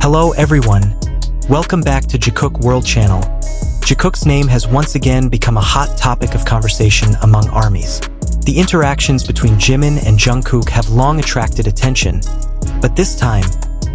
Hello everyone, welcome back to Jikook World Channel. Jikook's name has once again become a hot topic of conversation among ARMYs. The interactions between Jimin and Jungkook have long attracted attention, but this time,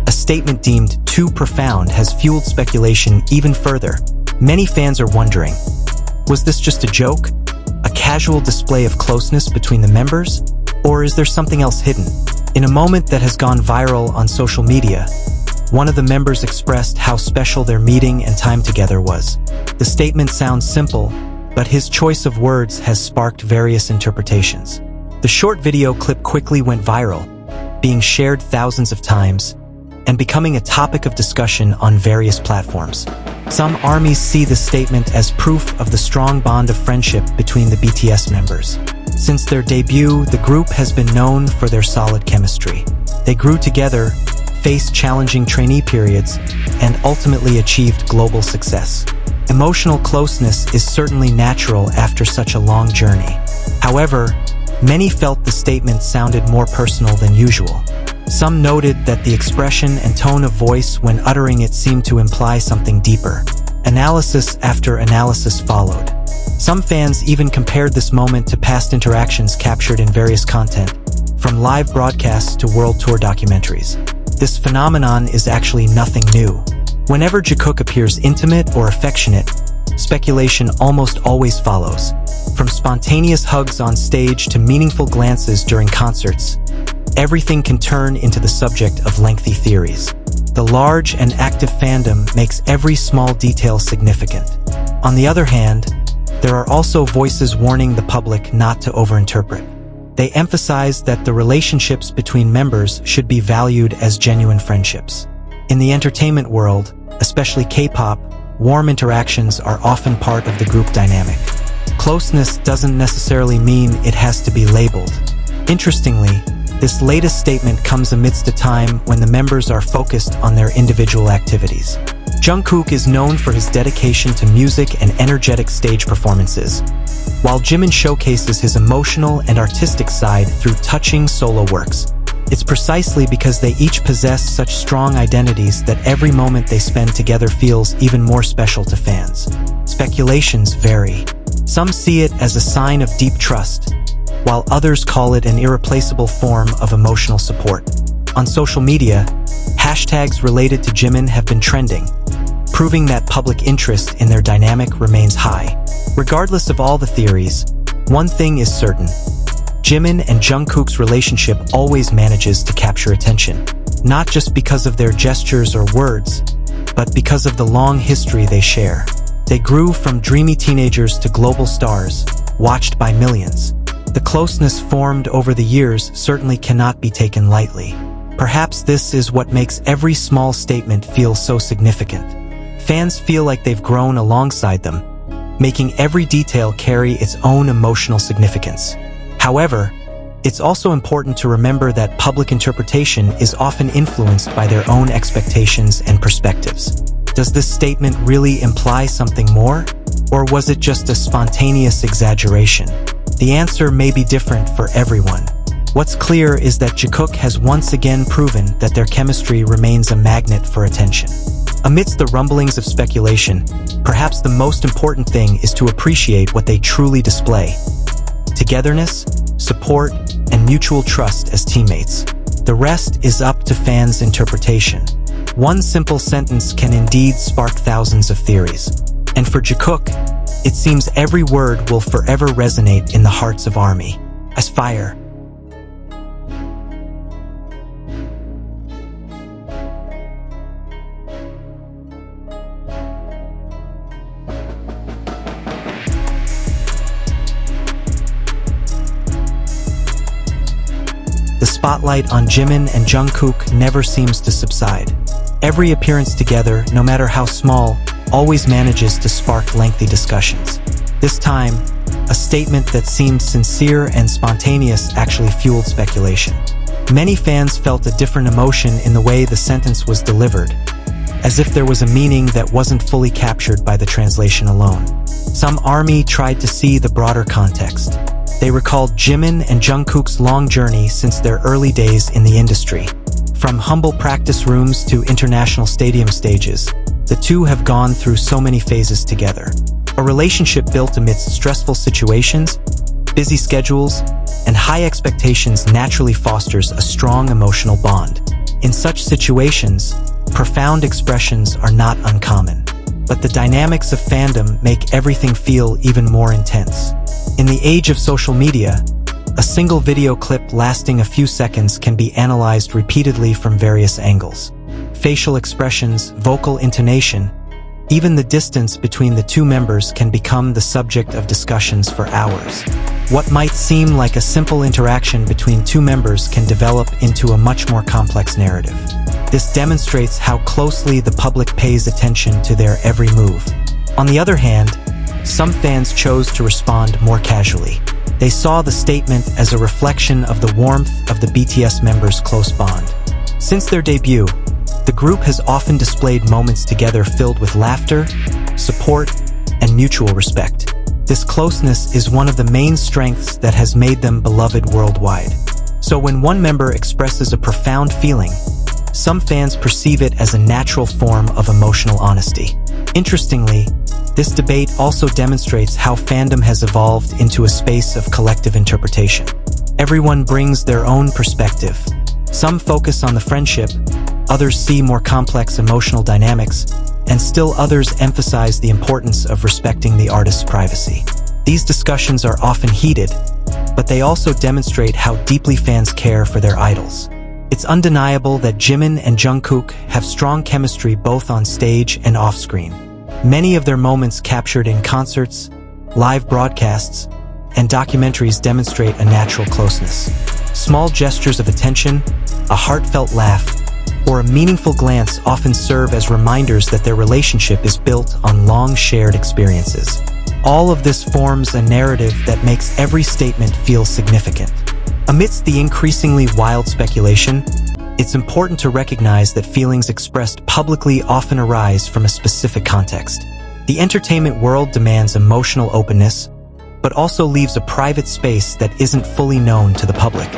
a statement deemed too profound has fueled speculation even further. Many fans are wondering, was this just a joke? A casual display of closeness between the members? Or is there something else hidden? In a moment that has gone viral on social media, one of the members expressed how special their meeting and time together was. The statement sounds simple, but his choice of words has sparked various interpretations. The short video clip quickly went viral, being shared thousands of times, and becoming a topic of discussion on various platforms. Some ARMYs see the statement as proof of the strong bond of friendship between the BTS members. Since their debut, the group has been known for their solid chemistry. They grew together, faced challenging trainee periods, and ultimately achieved global success. Emotional closeness is certainly natural after such a long journey. However, many felt the statement sounded more personal than usual. Some noted that the expression and tone of voice when uttering it seemed to imply something deeper. Analysis after analysis followed. Some fans even compared this moment to past interactions captured in various content, from live broadcasts to world tour documentaries. This phenomenon is actually nothing new. Whenever Jikook appears intimate or affectionate, speculation almost always follows. From spontaneous hugs on stage to meaningful glances during concerts, everything can turn into the subject of lengthy theories. The large and active fandom makes every small detail significant. On the other hand, there are also voices warning the public not to overinterpret. They emphasize that the relationships between members should be valued as genuine friendships. In the entertainment world, especially K-pop, warm interactions are often part of the group dynamic. Closeness doesn't necessarily mean it has to be labeled. Interestingly, this latest statement comes amidst a time when the members are focused on their individual activities. Jungkook is known for his dedication to music and energetic stage performances, while Jimin showcases his emotional and artistic side through touching solo works. It's precisely because they each possess such strong identities that every moment they spend together feels even more special to fans. Speculations vary. Some see it as a sign of deep trust, while others call it an irreplaceable form of emotional support. On social media, hashtags related to Jimin have been trending, proving that public interest in their dynamic remains high. Regardless of all the theories, one thing is certain. Jimin and Jungkook's relationship always manages to capture attention, not just because of their gestures or words, but because of the long history they share. They grew from dreamy teenagers to global stars, watched by millions. The closeness formed over the years certainly cannot be taken lightly. Perhaps this is what makes every small statement feel so significant. Fans feel like they've grown alongside them, making every detail carry its own emotional significance. However, it's also important to remember that public interpretation is often influenced by their own expectations and perspectives. Does this statement really imply something more? Or was it just a spontaneous exaggeration? The answer may be different for everyone. What's clear is that Jikook has once again proven that their chemistry remains a magnet for attention. Amidst the rumblings of speculation, perhaps the most important thing is to appreciate what they truly display: togetherness, support, and mutual trust as teammates. The rest is up to fans' interpretation. One simple sentence can indeed spark thousands of theories. And for Jikook, it seems every word will forever resonate in the hearts of ARMY as fire. The spotlight on Jimin and Jungkook never seems to subside. Every appearance together, no matter how small, always manages to spark lengthy discussions. This time, a statement that seemed sincere and spontaneous actually fueled speculation. Many fans felt a different emotion in the way the sentence was delivered, as if there was a meaning that wasn't fully captured by the translation alone. Some ARMY tried to see the broader context. They recalled Jimin and Jungkook's long journey since their early days in the industry. From humble practice rooms to international stadium stages, the two have gone through so many phases together. A relationship built amidst stressful situations, busy schedules, and high expectations naturally fosters a strong emotional bond. In such situations, profound expressions are not uncommon. But the dynamics of fandom make everything feel even more intense. In the age of social media, a single video clip lasting a few seconds can be analyzed repeatedly from various angles. Facial expressions, vocal intonation, even the distance between the two members can become the subject of discussions for hours. What might seem like a simple interaction between two members can develop into a much more complex narrative. This demonstrates how closely the public pays attention to their every move. On the other hand, some fans chose to respond more casually. They saw the statement as a reflection of the warmth of the BTS members' close bond. Since their debut, the group has often displayed moments together filled with laughter, support, and mutual respect. This closeness is one of the main strengths that has made them beloved worldwide. So when one member expresses a profound feeling, some fans perceive it as a natural form of emotional honesty. Interestingly, this debate also demonstrates how fandom has evolved into a space of collective interpretation. Everyone brings their own perspective. Some focus on the friendship, others see more complex emotional dynamics, and still others emphasize the importance of respecting the artist's privacy. These discussions are often heated, but they also demonstrate how deeply fans care for their idols. It's undeniable that Jimin and Jungkook have strong chemistry both on stage and off-screen. Many of their moments captured in concerts, live broadcasts, and documentaries demonstrate a natural closeness. Small gestures of attention, a heartfelt laugh, or a meaningful glance often serve as reminders that their relationship is built on long shared experiences. All of this forms a narrative that makes every statement feel significant. Amidst the increasingly wild speculation, it's important to recognize that feelings expressed publicly often arise from a specific context. The entertainment world demands emotional openness, but also leaves a private space that isn't fully known to the public.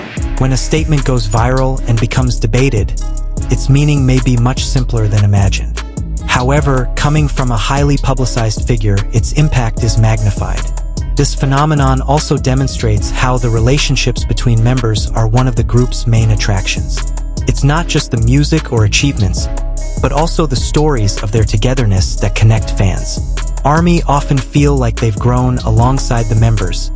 When a statement goes viral and becomes debated, its meaning may be much simpler than imagined. However, coming from a highly publicized figure, its impact is magnified. This phenomenon also demonstrates how the relationships between members are one of the group's main attractions. It's not just the music or achievements, but also the stories of their togetherness that connect fans. ARMY often feel like they've grown alongside the members,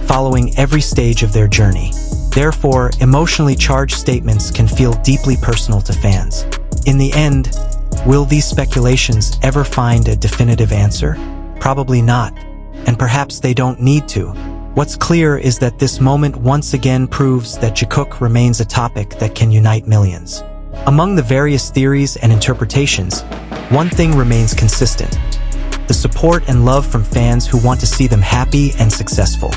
following every stage of their journey. Therefore, emotionally charged statements can feel deeply personal to fans. In the end, will these speculations ever find a definitive answer? Probably not, and perhaps they don't need to. What's clear is that this moment once again proves that Jikook remains a topic that can unite millions. Among the various theories and interpretations, one thing remains consistent: the support and love from fans who want to see them happy and successful.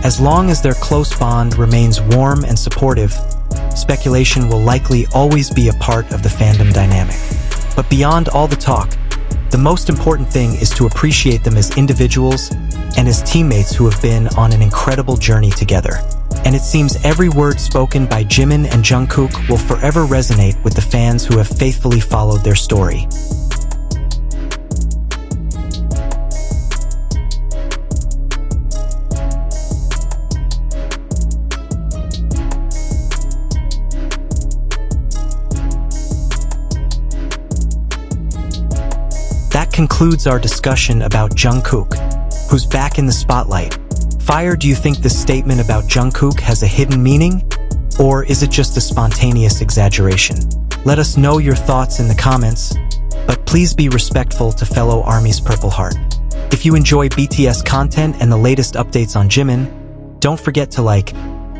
As long as their close bond remains warm and supportive, speculation will likely always be a part of the fandom dynamic. But beyond all the talk, the most important thing is to appreciate them as individuals and as teammates who have been on an incredible journey together. And it seems every word spoken by Jimin and Jungkook will forever resonate with the fans who have faithfully followed their story. That concludes our discussion about Jungkook, who's back in the spotlight. Fire, do you think this statement about Jungkook has a hidden meaning? Or is it just a spontaneous exaggeration? Let us know your thoughts in the comments, but please be respectful to fellow ARMY's Purple Heart. If you enjoy BTS content and the latest updates on Jimin, don't forget to like,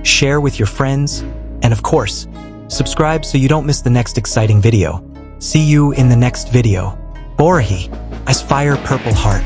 share with your friends, and of course, subscribe so you don't miss the next exciting video. See you in the next video. Borahi, as Fire Purple Heart.